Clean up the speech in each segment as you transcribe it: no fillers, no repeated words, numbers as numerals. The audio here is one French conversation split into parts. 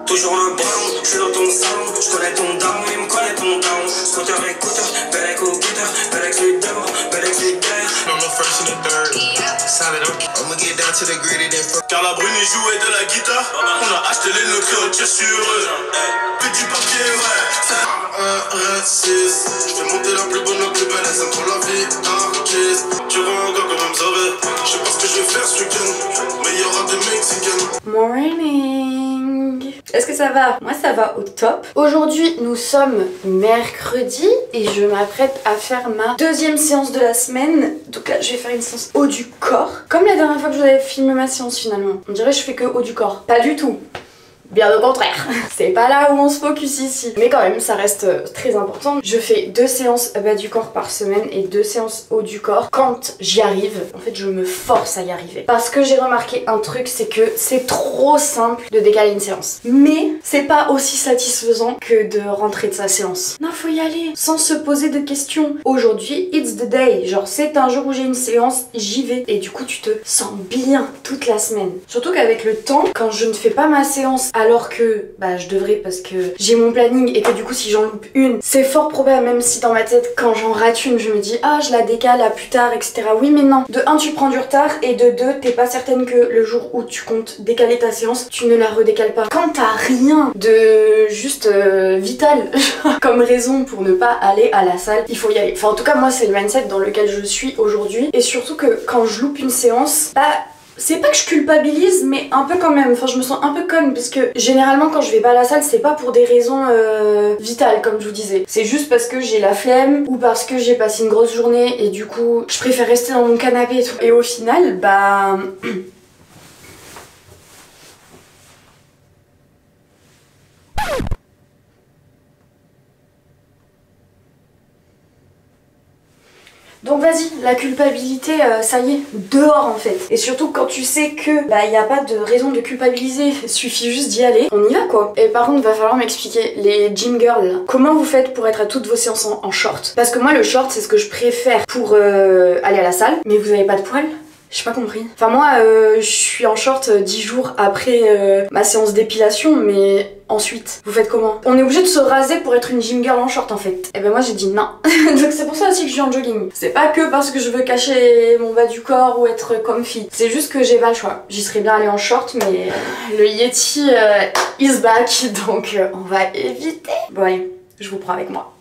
Toujours le brown, je suis dans ton salon, je connais ton down, il me connaît ton down. Scooter écouteur, belle au guitar, belle avec les devant, belle avec les derrière. I'm the first and the third, solid, I'ma get down to the gritty then fuck. Car la brune est jouée de la guitare, on a acheté les locaux, on tire sur eux. Puis du papier, ouais. Je fais monter la plus bonne, la plus belle, elle s'aime trop la vie d'artiste. Tu vois un gars quand même sauvé, je sais pas ce que je vais faire ce week-end, mais il y aura des Mexicains. Morning. Est-ce que ça va? Moi ça va au top. Aujourd'hui nous sommes mercredi et je m'apprête à faire ma deuxième séance de la semaine. Donc là je vais faire une séance haut du corps. Comme la dernière fois que je vous avais filmé ma séance finalement. On dirait que je fais que haut du corps. Pas du tout. Bien au contraire, c'est pas là où on se focus ici. Mais quand même, ça reste très important. Je fais 2 séances bas du corps par semaine et 2 séances haut du corps. Quand j'y arrive, en fait, je me force à y arriver. Parce que j'ai remarqué un truc, c'est que c'est trop simple de décaler une séance. Mais c'est pas aussi satisfaisant que de rentrer de sa séance. Non, faut y aller sans se poser de questions. Aujourd'hui, it's the day. Genre, c'est un jour où j'ai une séance, j'y vais. Et du coup, tu te sens bien toute la semaine. Surtout qu'avec le temps, quand je ne fais pas ma séance alors que bah je devrais parce que j'ai mon planning et que du coup si j'en loupe une c'est fort probable, même si dans ma tête quand j'en rate une je me dis ah je la décale à plus tard etc. Oui mais non, de 1 tu prends du retard et de 2 t'es pas certaine que le jour où tu comptes décaler ta séance tu ne la redécales pas. Quand t'as rien de juste vital comme raison pour ne pas aller à la salle, il faut y aller. Enfin en tout cas moi c'est le mindset dans lequel je suis aujourd'hui et surtout que quand je loupe une séance bah c'est pas que je culpabilise mais un peu quand même, enfin je me sens un peu conne parce que généralement quand je vais pas à la salle c'est pas pour des raisons vitales comme je vous disais, c'est juste parce que j'ai la flemme ou parce que j'ai passé une grosse journée et du coup je préfère rester dans mon canapé et tout. Et au final bah donc vas-y, la culpabilité, ça y est, dehors en fait. Et surtout quand tu sais que bah y a pas de raison de culpabiliser, il suffit juste d'y aller, on y va quoi. Et par contre, va falloir m'expliquer, les gym girls là, comment vous faites pour être à toutes vos séances en short? Parce que moi le short c'est ce que je préfère pour aller à la salle, mais vous avez pas de poils? J'ai pas compris. Enfin moi je suis en short 10 jours après ma séance d'épilation, mais ensuite vous faites comment? On est obligé de se raser pour être une gym girl en short en fait. Et ben moi j'ai dit non. Donc c'est pour ça aussi que je suis en jogging. C'est pas que parce que je veux cacher mon bas du corps ou être comfy. C'est juste que j'ai pas le choix. J'y serais bien allée en short mais le Yeti is back donc on va éviter. Bon allez, je vous prends avec moi.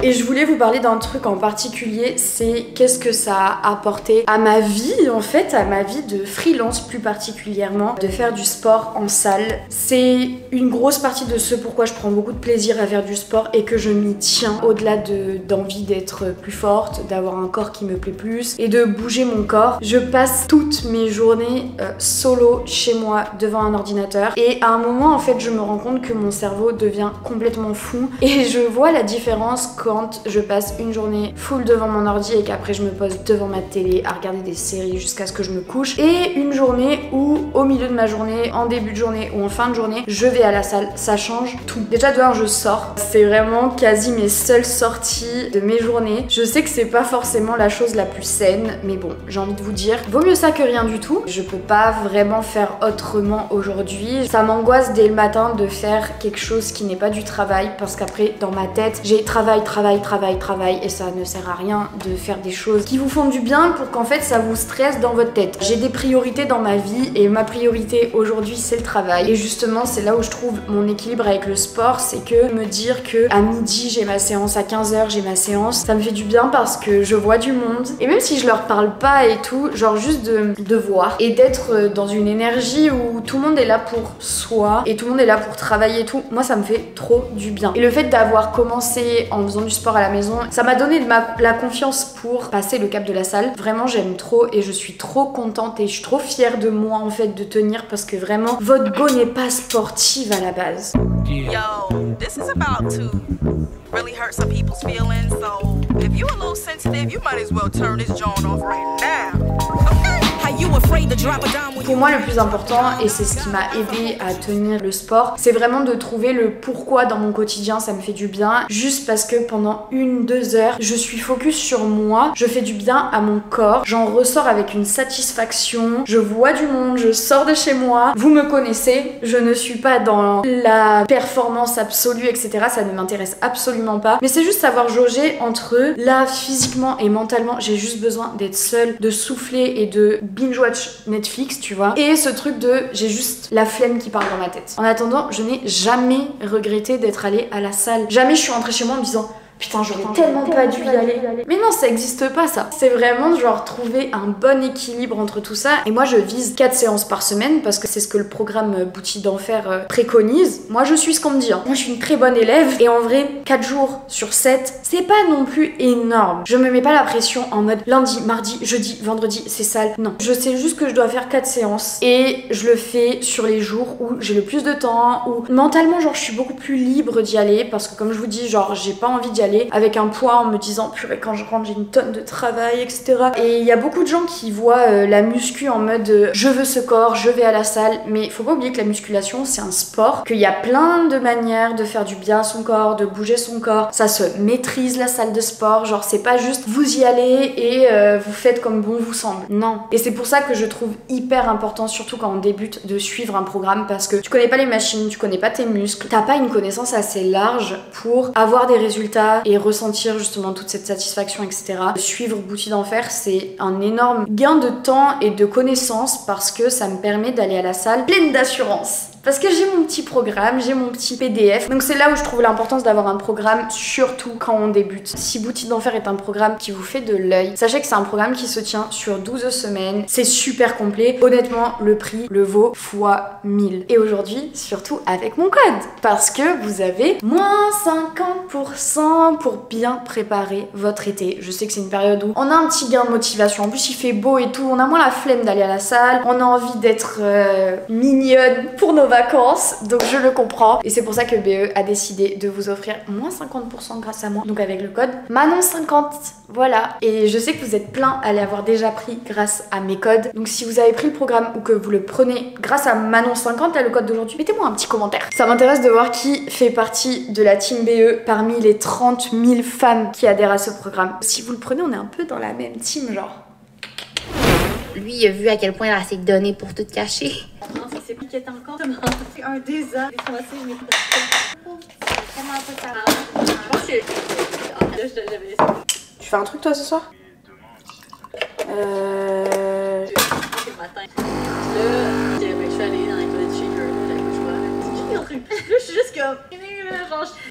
Et je voulais vous parler d'un truc en particulier, c'est qu'est-ce que ça a apporté à ma vie en fait, à ma vie de freelance plus particulièrement, de faire du sport en salle. C'est une grosse partie de ce pourquoi je prends beaucoup de plaisir à faire du sport et que je m'y tiens, au-delà d'envie d'être plus forte, d'avoir un corps qui me plaît plus et de bouger mon corps. Je passe toutes mes journées solo chez moi devant un ordinateur et à un moment en fait je me rends compte que mon cerveau devient complètement fou et je vois la différence quand je passe une journée full devant mon ordi et qu'après je me pose devant ma télé à regarder des séries jusqu'à ce que je me couche, et une journée où au milieu de ma journée, en début de journée ou en fin de journée, je vais à la salle. Ça change tout. Déjà de un, je sors. C'est vraiment quasi mes seules sorties de mes journées. Je sais que c'est pas forcément la chose la plus saine, mais bon, j'ai envie de vous dire, vaut mieux ça que rien du tout. Je peux pas vraiment faire autrement aujourd'hui. Ça m'angoisse dès le matin de faire quelque chose qui n'est pas du travail parce qu'après dans ma tête, j'ai travail et ça ne sert à rien de faire des choses qui vous font du bien pour qu'en fait ça vous stresse dans votre tête. J'ai des priorités dans ma vie et ma priorité aujourd'hui c'est le travail et justement c'est là où je trouve mon équilibre avec le sport, c'est que me dire que à midi j'ai ma séance, à 15h j'ai ma séance, ça me fait du bien parce que je vois du monde et même si je leur parle pas et tout, genre juste de voir et d'être dans une énergie où tout le monde est là pour soi et tout le monde est là pour travailler et tout, moi ça me fait trop du bien. Et le fait d'avoir commencé en faisant du sport à la maison, ça m'a donné la confiance pour passer le cap de la salle. Vraiment j'aime trop et je suis trop contente et je suis trop fière de moi en fait de tenir parce que vraiment votre go n'est pas sportive à la base. Yo, this is about to really hurt some people's feelings, so if you a little sensitive, you might as well turn this joint off right now. Okay? How you Pour moi, le plus important, et c'est ce qui m'a aidé à tenir le sport, c'est vraiment de trouver le pourquoi dans mon quotidien ça me fait du bien. Juste parce que pendant 1-2 heures, je suis focus sur moi, je fais du bien à mon corps, j'en ressors avec une satisfaction, je vois du monde, je sors de chez moi. Vous me connaissez, je ne suis pas dans la performance absolue, etc. Ça ne m'intéresse absolument pas. Mais c'est juste savoir jauger entre eux. Là, physiquement et mentalement, j'ai juste besoin d'être seule, de souffler et de binge-watch Netflix, tu vois. Et ce truc de j'ai juste la flemme qui parle dans ma tête. En attendant, je n'ai jamais regretté d'être allée à la salle. Jamais je suis rentrée chez moi en me disant putain, j'aurais tellement pas dû y aller. Mais non, ça existe pas ça. C'est vraiment genre trouver un bon équilibre entre tout ça. Et moi, je vise 4 séances par semaine parce que c'est ce que le programme Bouti d'Enfer préconise. Moi, je suis ce qu'on me dit. Hein. Moi, je suis une très bonne élève. Et en vrai, 4 jours sur 7, c'est pas non plus énorme. Je me mets pas la pression en mode lundi, mardi, jeudi, vendredi, c'est sale. Non. Je sais juste que je dois faire 4 séances. Et je le fais sur les jours où j'ai le plus de temps, où mentalement, genre, je suis beaucoup plus libre d'y aller. Parce que comme je vous dis, genre, j'ai pas envie d'y aller avec un poids en me disant purée quand je rentre j'ai une tonne de travail, etc. Et il y a beaucoup de gens qui voient la muscu en mode je veux ce corps, je vais à la salle, mais faut pas oublier que la musculation c'est un sport, qu'il y a plein de manières de faire du bien à son corps, de bouger son corps, ça se maîtrise la salle de sport, genre c'est pas juste vous y allez et vous faites comme bon vous semble, non. Et c'est pour ça que je trouve hyper important, surtout quand on débute, de suivre un programme parce que tu connais pas les machines, tu connais pas tes muscles, t'as pas une connaissance assez large pour avoir des résultats et ressentir justement toute cette satisfaction, etc. Suivre Bouti d'Enfer, c'est un énorme gain de temps et de connaissances parce que ça me permet d'aller à la salle pleine d'assurance. Parce que j'ai mon petit programme, j'ai mon petit PDF. Donc c'est là où je trouve l'importance d'avoir un programme, surtout quand on débute. Si Bouti d'Enfer est un programme qui vous fait de l'œil, sachez que c'est un programme qui se tient sur 12 semaines. C'est super complet. Honnêtement, le prix le vaut fois 1000. Et aujourd'hui, surtout avec mon code. Parce que vous avez moins 50% pour bien préparer votre été. Je sais que c'est une période où on a un petit gain de motivation. En plus, il fait beau et tout. On a moins la flemme d'aller à la salle. On a envie d'être mignonne pour nos vacances, donc je le comprends et c'est pour ça que BE a décidé de vous offrir moins 50% grâce à moi, donc avec le code Manon50, voilà. Et je sais que vous êtes plein à l'avoir déjà pris grâce à mes codes, donc si vous avez pris le programme ou que vous le prenez grâce à Manon50, là le code d'aujourd'hui, mettez-moi un petit commentaire. Ça m'intéresse de voir qui fait partie de la team BE parmi les 30 000 femmes qui adhèrent à ce programme. Si vous le prenez, on est un peu dans la même team, genre. Lui, il a vu à quel point il a assez de données pour tout cacher. C'est piqué encore. C'est un désastre. Tu fais un truc toi ce soir? C'est le matin. Là, je suis allée dans l'école de shaker. Là, je suis juste comme.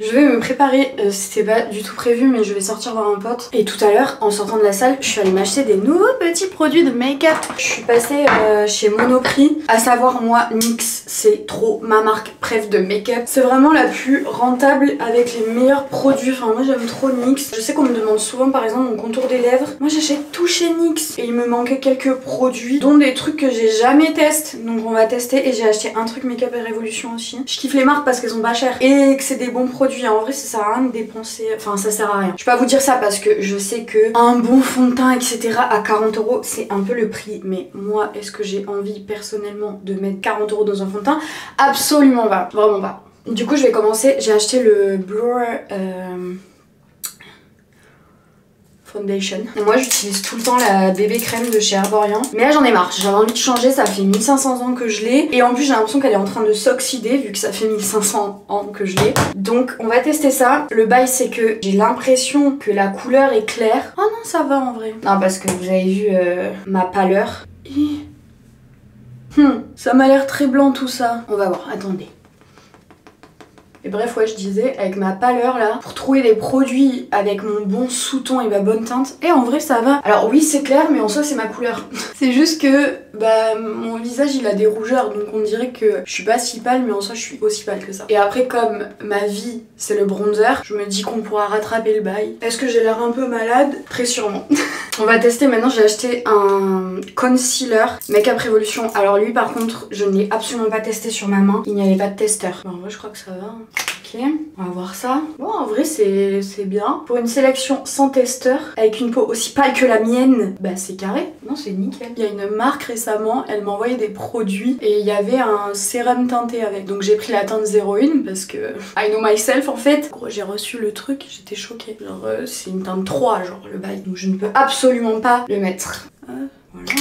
Je vais me préparer, c'était pas du tout prévu mais je vais sortir voir un pote. Et tout à l'heure, en sortant de la salle, je suis allée m'acheter des nouveaux petits produits de make-up. Je suis passée chez Monoprix, à savoir moi, NYX, c'est trop ma marque préf de make-up. C'est vraiment la plus rentable avec les meilleurs produits, enfin moi j'aime trop NYX. Je sais qu'on me demande souvent par exemple mon contour des lèvres. Moi j'achète tout chez NYX et il me manquait quelques produits, dont des trucs que j'ai jamais testé. Donc on va tester et j'ai acheté un truc Make-up et Révolution aussi. Je kiffe les marques parce qu'elles sont pas chères et que c'est des bons produits. En vrai ça sert à rien de dépenser, enfin ça sert à rien. Je vais pas vous dire ça parce que je sais que un bon fond de teint etc à 40 € c'est un peu le prix, mais moi est-ce que j'ai envie personnellement de mettre 40 € dans un fond de teint? Absolument pas, vraiment pas. Du coup je vais commencer, j'ai acheté le Blur Foundation. Et moi j'utilise tout le temps la bébé crème de chez Herborian. Mais là j'en ai marre, j'avais envie de changer, ça fait 1500 ans que je l'ai. Et en plus j'ai l'impression qu'elle est en train de s'oxyder vu que ça fait 1500 ans que je l'ai. Donc on va tester ça. Le bail c'est que j'ai l'impression que la couleur est claire. Oh non ça va en vrai. Non parce que vous avez vu ma pâleur. Ça m'a l'air très blanc tout ça. On va voir, attendez. Et bref, ouais, je disais, avec ma pâleur là, pour trouver des produits avec mon bon sous-ton et ma bonne teinte, et en vrai ça va. Alors oui c'est clair, mais en soi c'est ma couleur. C'est juste que, bah, mon visage il a des rougeurs, donc on dirait que je suis pas si pâle, mais en soi je suis aussi pâle que ça. Et après comme ma vie c'est le bronzer, je me dis qu'on pourra rattraper le bail. Est-ce que j'ai l'air un peu malade? Très sûrement. On va tester maintenant, j'ai acheté un concealer Make-up Révolution. Alors lui par contre, je ne l'ai absolument pas testé sur ma main, il n'y avait pas de testeur. Bah, en vrai je crois que ça va. Ok, on va voir ça. Bon, en vrai, c'est bien. Pour une sélection sans testeur, avec une peau aussi pâle que la mienne, bah c'est carré. Non, c'est nickel. Il y a une marque récemment, elle m'a envoyé des produits et il y avait un sérum teinté avec. Donc j'ai pris la teinte 01 parce que I know myself en fait. Gros, j'ai reçu le truc, j'étais choquée. Genre, c'est une teinte 3, genre le bail. Donc je ne peux absolument pas le mettre. Voilà.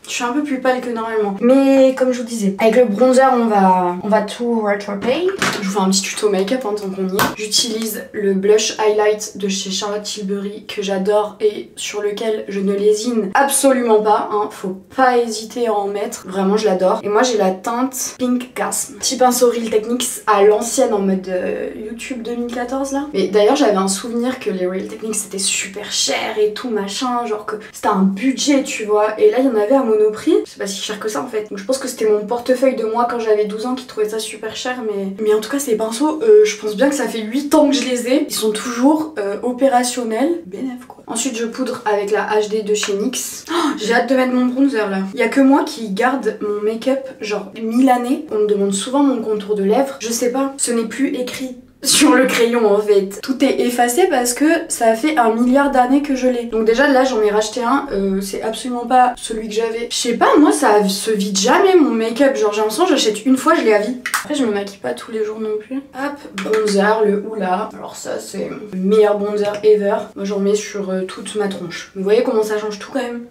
Je suis un peu plus pâle que normalement. Mais comme je vous disais, avec le bronzer, on va tout rattraper. Je vous fais un petit tuto make-up en tant qu'on y est. J'utilise le blush highlight de chez Charlotte Tilbury que j'adore et sur lequel je ne lésine absolument pas. Hein. Faut pas hésiter à en mettre. Vraiment, je l'adore. Et moi, j'ai la teinte Pink Gasm. Petit pinceau Real Techniques à l'ancienne en mode YouTube 2014 là. Mais d'ailleurs, j'avais un souvenir que les Real Techniques c'était super cher et tout machin. Genre que c'était un budget, tu vois. Et là, il y en avait à Monoprix. C'est pas si cher que ça en fait. Donc je pense que c'était mon portefeuille de moi quand j'avais 12 ans qui trouvait ça super cher. Mais en tout cas, ces pinceaux, je pense bien que ça fait 8 ans que je les ai. Ils sont toujours opérationnels. Bénef quoi. Ensuite, je poudre avec la HD de chez NYX. Oh, j'ai hâte de mettre mon bronzer là. Il y a que moi qui garde mon make-up genre 1000 années. On me demande souvent mon contour de lèvres. Je sais pas, ce n'est plus écrit sur le crayon en fait. Tout est effacé parce que ça fait 1 milliard d'années que je l'ai. Donc déjà là j'en ai racheté un, c'est absolument pas celui que j'avais. Je sais pas, moi ça se vide jamais mon make-up. Genre j'ai l'impression j'achète une fois, je l'ai à vie. Après je me maquille pas tous les jours non plus. Hop, bronzer, le Hoola. Alors ça c'est le meilleur bronzer ever. Moi j'en mets sur toute ma tronche. Vous voyez comment ça change tout quand même.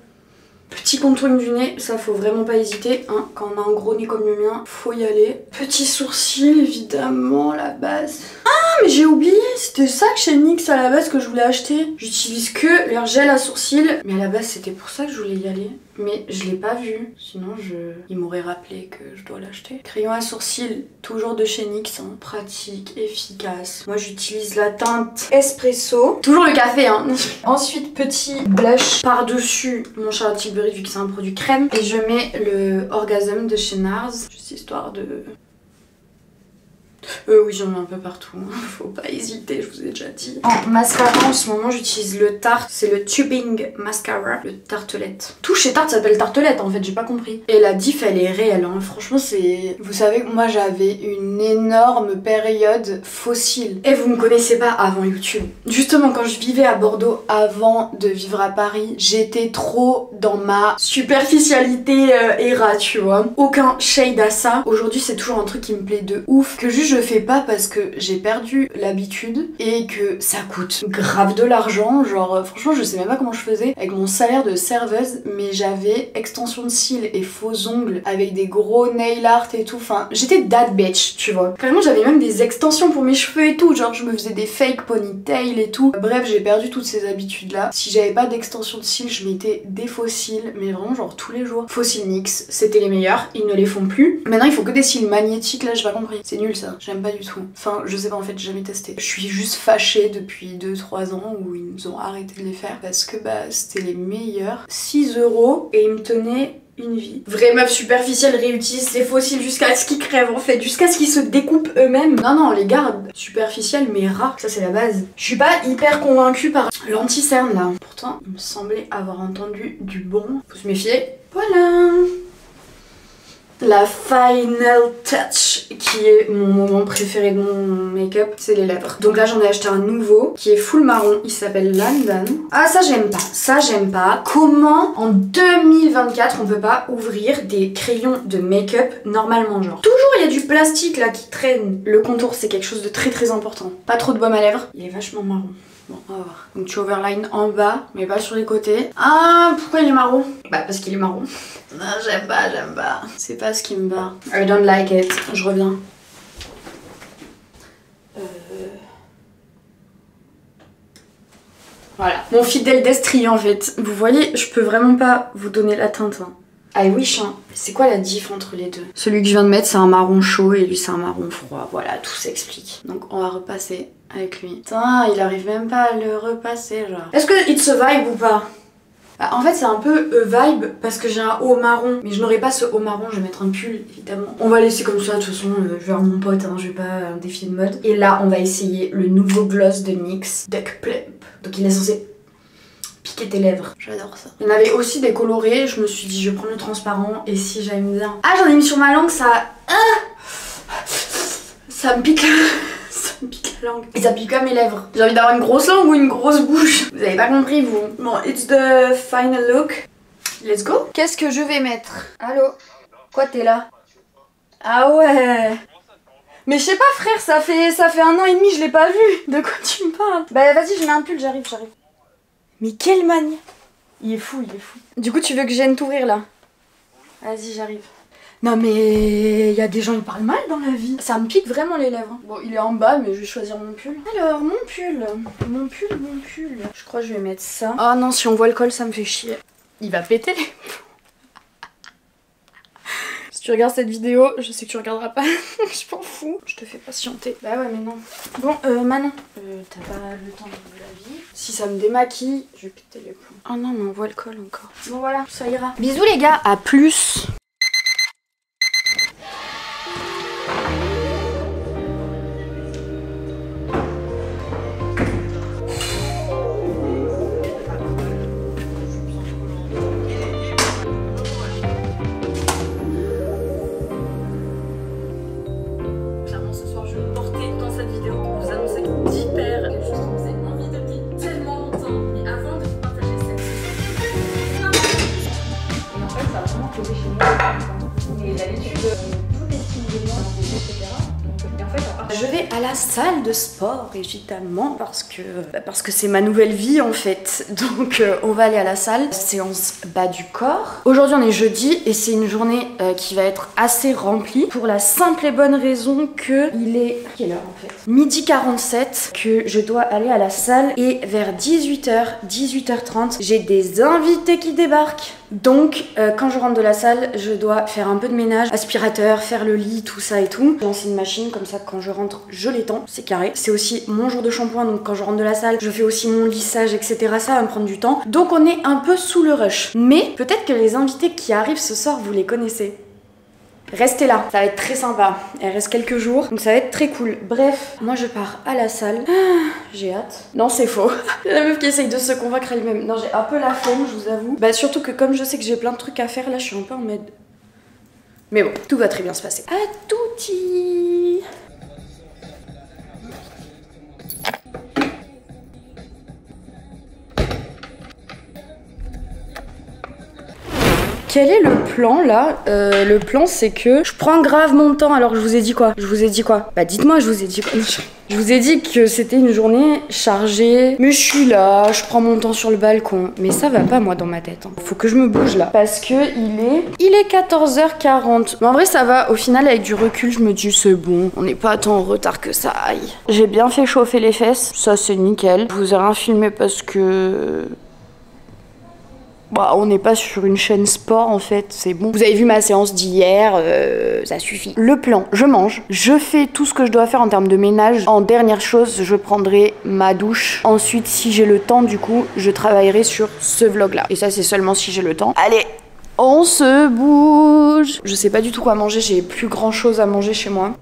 Petit contouring du nez, ça faut vraiment pas hésiter, hein. Quand on a un gros nez comme le mien, faut y aller. Petit sourcil, évidemment, la base. Ah, mais j'ai oublié, c'était ça que chez NYX à la base que je voulais acheter. J'utilise que leur gel à sourcils, mais à la base c'était pour ça que je voulais y aller. Mais je l'ai pas vu, sinon il m'aurait rappelé que je dois l'acheter. Crayon à sourcils, toujours de chez NYX, hein. Pratique, efficace. Moi j'utilise la teinte Espresso. Toujours le café, hein. Ensuite, petit blush par-dessus mon Charlotte Tilbury vu que c'est un produit crème. Et je mets le Orgasm de chez NARS, juste histoire de... oui, j'en mets un peu partout, faut pas hésiter, je vous ai déjà dit. En mascara, en ce moment, j'utilise le Tarte, c'est le Tubing Mascara, le Tartelette. Tout chez Tarte s'appelle Tartelette, en fait, j'ai pas compris. Et la diff, elle est réelle, hein. Franchement, c'est... Vous savez que moi, j'avais une énorme période fossile. Et vous me connaissez pas avant YouTube. Justement, quand je vivais à Bordeaux, avant de vivre à Paris, j'étais trop dans ma superficialité era, tu vois. Aucun shade à ça. Aujourd'hui, c'est toujours un truc qui me plaît de ouf, que juste je fais pas parce que j'ai perdu l'habitude et que ça coûte grave de l'argent. Genre franchement je sais même pas comment je faisais avec mon salaire de serveuse, mais j'avais extension de cils et faux ongles avec des gros nail art et tout. Enfin j'étais that bitch, tu vois. Carrément j'avais même des extensions pour mes cheveux et tout, genre je me faisais des fake ponytails et tout. Bref, j'ai perdu toutes ces habitudes là. Si j'avais pas d'extension de cils, je mettais des faux cils, mais vraiment genre tous les jours. Faux cils NYX, c'était les meilleurs, ils ne les font plus. Maintenant ils font que des cils magnétiques là, j'ai pas compris. C'est nul ça. J'aime pas du tout. Enfin, je sais pas en fait, j'ai jamais testé. Je suis juste fâchée depuis 2-3 ans où ils nous ont arrêté de les faire parce que bah c'était les meilleurs. 6 € et ils me tenaient une vie. Vraie meuf superficielle réutilise ses fossiles jusqu'à ce qu'ils crèvent en fait, jusqu'à ce qu'ils se découpent eux-mêmes. Non, non, on les garde superficielles mais rares, ça c'est la base. Je suis pas hyper convaincue par l'anti-cerne là. Pourtant, il me semblait avoir entendu du bon. Faut se méfier. Voilà. La final touch qui est mon moment préféré de mon make-up, c'est les lèvres. Donc là j'en ai acheté un nouveau qui est full marron, il s'appelle London. Ah ça j'aime pas, ça j'aime pas. Comment en 2024 on peut pas ouvrir des crayons de make-up normalement genre. Toujours il y a du plastique là qui traîne. Le contour c'est quelque chose de très très important. Pas trop de baume à lèvres, il est vachement marron. Bon, on va voir. Donc tu overline en bas, mais pas sur les côtés. Ah, pourquoi il est marron? Bah parce qu'il est marron. Non, j'aime pas, j'aime pas. C'est pas ce qui me va. I don't like it. Je reviens. Voilà. Mon fidèle Destri en fait. Vous voyez, je peux vraiment pas vous donner la teinte. Hein. I wish hein. C'est quoi la diff entre les deux? Celui que je viens de mettre c'est un marron chaud et lui c'est un marron froid. Voilà, tout s'explique. Donc on va repasser avec lui. Putain, il arrive même pas à le repasser genre. Est-ce que it's a vibe ou pas? Bah, en fait c'est un peu vibe parce que j'ai un haut marron. Mais je n'aurai pas ce haut marron, je vais mettre un pull évidemment. On va laisser comme ça, de toute façon je vais voir mon pote, hein, je vais pas défier de mode. Et là on va essayer le nouveau gloss de NYX, Duck Plump. Donc il est censé piquer tes lèvres, j'adore ça. Il y en avait aussi des colorés, je me suis dit je vais prendre le transparent et si j'aime bien. Ah j'en ai mis sur ma langue, ça... Ça me pique ça me pique la langue. Et ça pique à mes lèvres. J'ai envie d'avoir une grosse langue ou une grosse bouche. Vous avez pas compris vous. Bon, it's the final look. Let's go. Qu'est-ce que je vais mettre? Allô? Quoi t'es là? Ah ouais. Mais je sais pas frère, ça fait 1 an et demi je l'ai pas vu. De quoi tu me parles? Bah vas-y je mets un pull, j'arrive. Mais quelle manie. Il est fou. Du coup tu veux que je vienne t'ouvrir là? Vas-y j'arrive. Non mais il y a des gens ils parlent mal dans la vie. Ça me pique vraiment les lèvres. Bon il est en bas mais je vais choisir mon pull. Alors mon pull. Je crois que je vais mettre ça. Oh non si on voit le col ça me fait chier. Il va péter les plombs. Si tu regardes cette vidéo, je sais que tu regarderas pas. Je m'en fous. Je te fais patienter. Bah ouais mais non. Bon Manon. T'as pas le temps de la vie. Si ça me démaquille, je vais péter les plombs. Oh non mais on voit le col encore. Bon voilà, ça ira. Bisous les gars, à plus. Je vais à la salle de sport évidemment parce que c'est ma nouvelle vie en fait. Donc on va aller à la salle, séance bas du corps. Aujourd'hui on est jeudi et c'est une journée qui va être assez remplie pour la simple et bonne raison que il est... Quelle heure en fait? Midi 47 que je dois aller à la salle et vers 18h, 18h30 j'ai des invités qui débarquent. Donc quand je rentre de la salle je dois faire un peu de ménage, aspirateur, faire le lit, tout ça et tout. Lancer une machine comme ça quand je rentre je l'étends, c'est carré. C'est aussi mon jour de shampoing donc quand je rentre de la salle je fais aussi mon lissage etc. Ça va me prendre du temps. Donc on est un peu sous le rush. Mais peut-être que les invités qui arrivent ce soir vous les connaissez. Restez là, ça va être très sympa. Elle reste quelques jours, donc ça va être très cool. Bref, moi je pars à la salle. J'ai hâte. Non, c'est faux. La meuf qui essaye de se convaincre elle-même. Non, j'ai un peu la flemme, je vous avoue. Bah surtout que comme je sais que j'ai plein de trucs à faire, là je suis un peu en mode... Mais bon, tout va très bien se passer. À touti. Quel est le plan là? Le plan c'est que je prends grave mon temps. Alors je vous ai dit quoi? Bah dites-moi, je vous ai dit quoi? Je vous ai dit que c'était une journée chargée. Mais je suis là, je prends mon temps sur le balcon. Mais ça va pas moi dans ma tête. Faut que je me bouge là. Parce que il est 14h40. Mais en vrai ça va. Au final avec du recul je me dis c'est bon. On n'est pas tant en retard que ça aille. J'ai bien fait chauffer les fesses. Ça c'est nickel. Je vous ai rien filmé parce que... Bah, on n'est pas sur une chaîne sport en fait, c'est bon. Vous avez vu ma séance d'hier, ça suffit. Le plan, je mange, je fais tout ce que je dois faire en termes de ménage. En dernière chose, je prendrai ma douche. Ensuite, si j'ai le temps, du coup, je travaillerai sur ce vlog là. Et ça, c'est seulement si j'ai le temps. Allez, on se bouge. Je sais pas du tout quoi manger, j'ai plus grand chose à manger chez moi.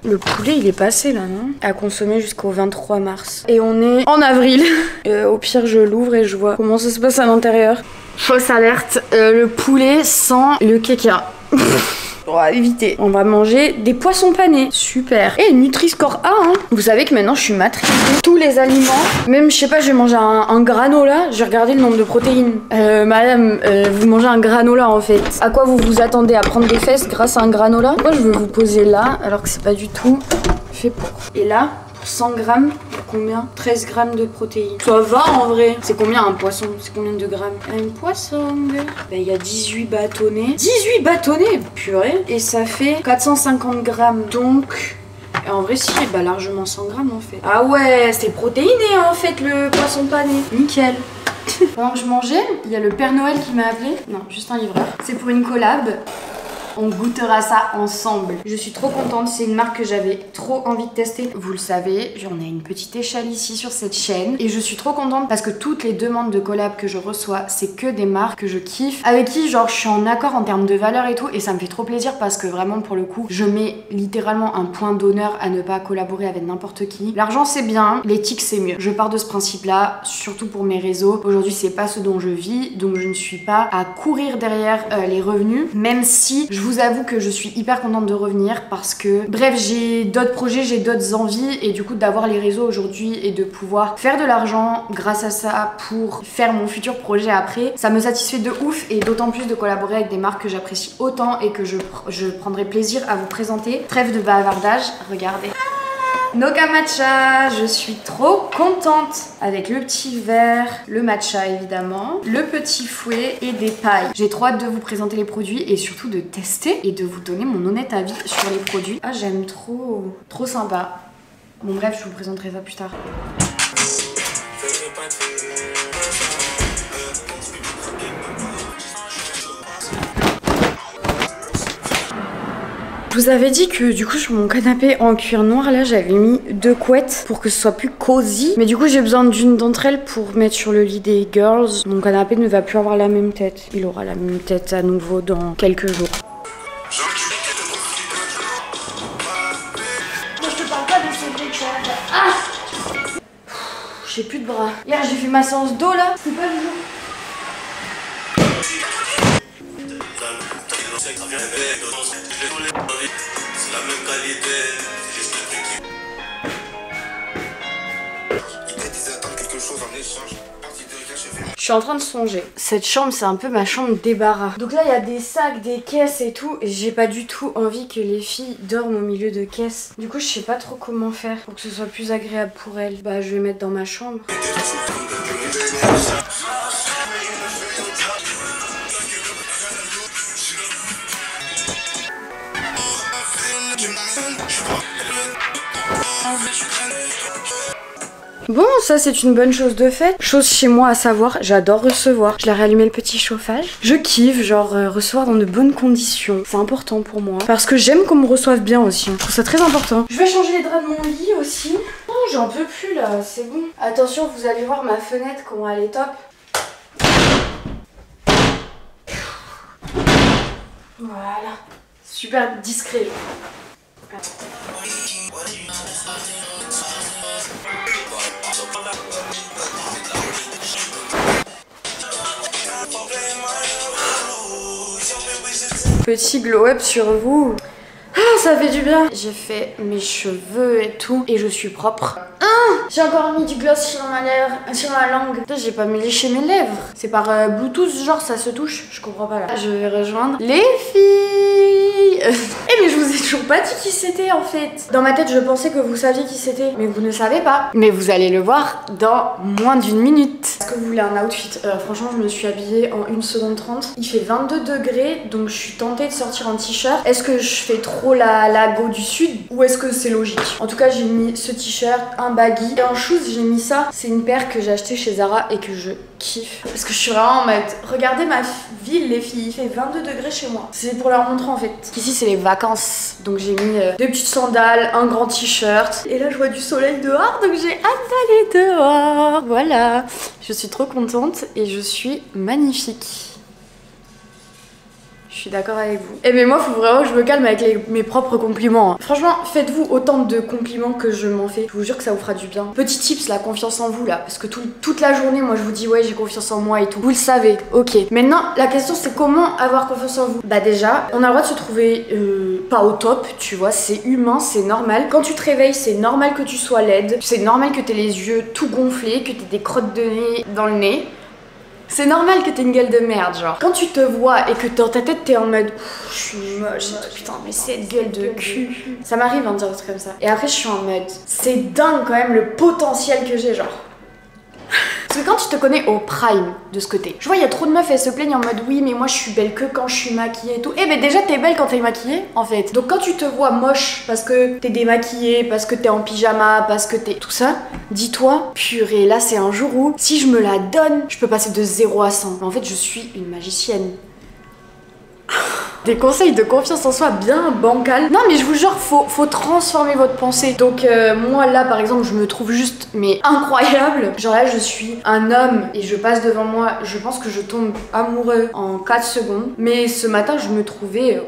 Le poulet il est passé là non? À consommer jusqu'au 23 mars. Et on est en avril. Au pire je l'ouvre et je vois comment ça se passe à l'intérieur. Fausse alerte, le poulet sans le caca. On va éviter. On va manger des poissons panés. Super. Et Nutri-Score A hein. Vous savez que maintenant je suis matrixée. Tous les aliments. Même je sais pas, je vais manger un granola. J'ai regardé le nombre de protéines. Madame, vous mangez un granola en fait. À quoi vous vous attendez? À prendre des fesses grâce à un granola? Pourquoi je veux vous poser là alors que c'est pas du tout fait pour. Et là, pour 100 grammes, il y a combien? 13 grammes de protéines. Ça va en vrai. C'est combien un poisson? C'est combien de grammes? Un poisson. Ben, il y a 18 bâtonnets. 18 bâtonnets? Purée. Et ça fait 450 grammes. Donc... Et en vrai si, bah largement 100 grammes en fait. Ah ouais, c'est protéiné en fait le poisson pané. Nickel. Pendant que je mangeais, il y a le Père Noël qui m'a appelé. Non, juste un livreur. C'est pour une collab. On goûtera ça ensemble. Je suis trop contente, c'est une marque que j'avais trop envie de tester. Vous le savez, j'en ai une petite échelle ici sur cette chaîne. Et je suis trop contente parce que toutes les demandes de collab que je reçois, c'est que des marques que je kiffe. Avec qui genre je suis en accord en termes de valeur et tout. Et ça me fait trop plaisir parce que vraiment pour le coup, je mets littéralement un point d'honneur à ne pas collaborer avec n'importe qui. L'argent c'est bien, l'éthique c'est mieux. Je pars de ce principe là, surtout pour mes réseaux. Aujourd'hui c'est pas ce dont je vis, donc je ne suis pas à courir derrière les revenus. Même si je vous avoue que je suis hyper contente de revenir parce que bref, j'ai d'autres projets, j'ai d'autres envies et du coup d'avoir les réseaux aujourd'hui et de pouvoir faire de l'argent grâce à ça pour faire mon futur projet après, ça me satisfait de ouf et d'autant plus de collaborer avec des marques que j'apprécie autant et que je prendrai plaisir à vous présenter. Trêve de bavardage, regardez. Noka matcha, je suis trop contente avec le petit verre, le matcha évidemment, le petit fouet et des pailles. J'ai trop hâte de vous présenter les produits et surtout de tester et de vous donner mon honnête avis sur les produits. Ah j'aime trop, trop sympa. Bon bref, je vous présenterai ça plus tard. Je vous avais dit que du coup sur mon canapé en cuir noir là j'avais mis 2 couettes pour que ce soit plus cosy. Mais du coup j'ai besoin d'une d'entre elles pour mettre sur le lit des girls. Mon canapé ne va plus avoir la même tête. Il aura la même tête à nouveau dans quelques jours. Moi je te parle pas de ce truc. Ah, j'ai plus de bras. Hier j'ai fait ma séance d'eau là. C'est pas le jour. C'est la même qualité, c'est juste le truc. Il t'a dit d'attendre quelque chose en échange. Je suis en train de songer. Cette chambre, c'est un peu ma chambre débarras. Donc là, il y a des sacs, des caisses et tout. Et j'ai pas du tout envie que les filles dorment au milieu de caisses. Du coup, je sais pas trop comment faire pour que ce soit plus agréable pour elles. Bah, je vais mettre dans ma chambre. Bon, ça c'est une bonne chose de fait. Chose chez moi à savoir, j'adore recevoir. Je l'ai rallumé le petit chauffage. Je kiffe, genre recevoir dans de bonnes conditions. C'est important pour moi. Parce que j'aime qu'on me reçoive bien aussi. Je trouve ça très important. Je vais changer les draps de mon lit aussi. Non, j'en peux plus là, c'est bon. Attention, vous allez voir ma fenêtre, comment elle est top. Voilà. Super discret. Petit glow up sur vous. Ah, ça fait du bien. J'ai fait mes cheveux et tout et je suis propre. Ah, j'ai encore mis du gloss sur ma lèvre, sur ma langue. J'ai pas mis léché mes lèvres. C'est par Bluetooth, genre ça se touche. Je comprends pas là. Je vais rejoindre les filles. Eh mais je vous ai toujours pas dit qui c'était en fait. Dans ma tête, je pensais que vous saviez qui c'était, mais vous ne savez pas. Mais vous allez le voir dans moins d'une minute. Est-ce que vous voulez un outfit? Franchement, je me suis habillée en 1 seconde 30. Il fait 22 degrés, donc je suis tentée de sortir en t-shirt. Est-ce que je fais trop la go du sud ou est-ce que c'est logique? En tout cas, j'ai mis ce t-shirt, un baggy et en shoes, j'ai mis ça. C'est une paire que j'ai achetée chez Zara et que je kiffe. Parce que je suis vraiment en mode, regardez ma ville les filles, il fait 22 degrés chez moi. C'est pour leur montrer en fait. Ici, c'est les vacances. Donc j'ai mis 2 petites sandales, un grand t-shirt. Et là, je vois du soleil dehors, donc j'ai hâte d'aller dehors. Voilà. Je suis trop contente et je suis magnifique. Je suis d'accord avec vous. Eh mais moi, faut vraiment que je me calme avec mes propres compliments. Franchement, faites-vous autant de compliments que je m'en fais. Je vous jure que ça vous fera du bien. Petit tips, la confiance en vous là. Parce que toute la journée, moi je vous dis ouais, j'ai confiance en moi et tout. Vous le savez, ok. Maintenant, la question c'est comment avoir confiance en vous. Bah déjà, on a le droit de se trouver pas au top, tu vois. C'est humain, c'est normal. Quand tu te réveilles, c'est normal que tu sois laide. C'est normal que t'aies les yeux tout gonflés, que t'aies des crottes de nez dans le nez. C'est normal que t'aies une gueule de merde, genre. Quand tu te vois et que dans ta tête t'es en mode je suis moche et tout, putain, mais cette gueule de cul. Ça m'arrive de dire des trucs comme ça. Et après, je suis en mode c'est dingue quand même le potentiel que j'ai, genre. Parce que quand tu te connais au prime de ce côté, je vois il y a trop de meufs, elles se plaignent en mode oui mais moi je suis belle que quand je suis maquillée et tout. Eh ben déjà t'es belle quand t'es maquillée en fait. Donc quand tu te vois moche parce que t'es démaquillée, parce que t'es en pyjama, parce que t'es tout ça, dis-toi purée là c'est un jour où si je me la donne, je peux passer de 0 à 100. Mais en fait je suis une magicienne. Des conseils de confiance en soi bien bancal. Non mais je vous jure, faut transformer votre pensée. Donc moi là par exemple je me trouve juste mais incroyable. Genre là je suis un homme et je passe devant moi, je pense que je tombe amoureux en 4 secondes. Mais ce matin je me trouvais...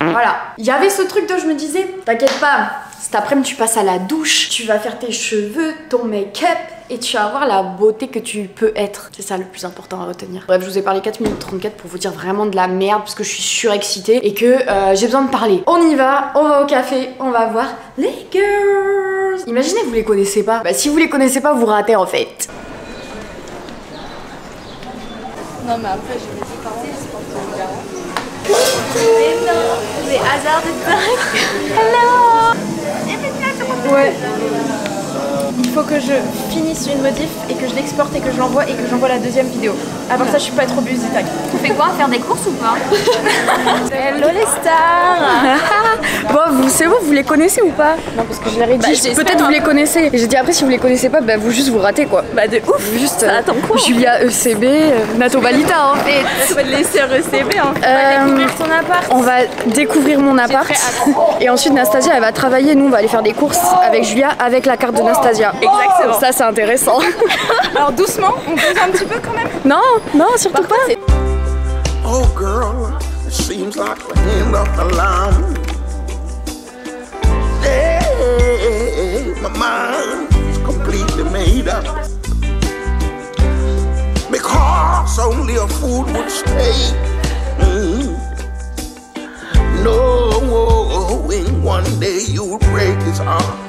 Voilà. Il y avait ce truc dont je me disais, t'inquiète pas, cet après-midi tu passes à la douche, tu vas faire tes cheveux, ton make-up. et tu vas voir la beauté que tu peux être. C'est ça le plus important à retenir. Bref, je vous ai parlé 4 minutes 34 pour vous dire vraiment de la merde parce que je suis surexcitée et que j'ai besoin de parler. On y va, on va au café, on va voir les girls. Imaginez, vous les connaissez pas. Bah si vous les connaissez pas, vous ratez en fait. Non, mais après, j'ai mes parents qui se portent au garage. Mais non, mais hasard de dingue. Hello. Ouais. Il faut que je finisse une modif et que je l'exporte et que je l'envoie et que j'envoie la deuxième vidéo. À part ça, je suis pas trop busy, tac. Tu fais quoi? Faire des courses ou pas? Hello les stars. Bon, c'est bon, vous les connaissez ou pas? Non, parce que je leur ai dit, peut-être vous les connaissez. Et j'ai dit après, si vous les connaissez pas, bah vous ratez quoi. Bah de ouf. Juste, ça attend quoi? Julia ECB, Nato Balita en fait. On va te laisser ECB hein. On va découvrir ton appart. On va découvrir mon appart. Et ensuite, Nastasia, elle va travailler. Nous, on va aller faire des courses avec Julia, avec la carte de Nastasia. Exactement. Ça, c'est intéressant. Alors doucement, on pose un petit peu quand même. Non, non, surtout pas. Oh girl, it seems like the end of the line. Yeah, my mind is completely made up. Because only a fool would stay. Knowing one day you'll break his heart.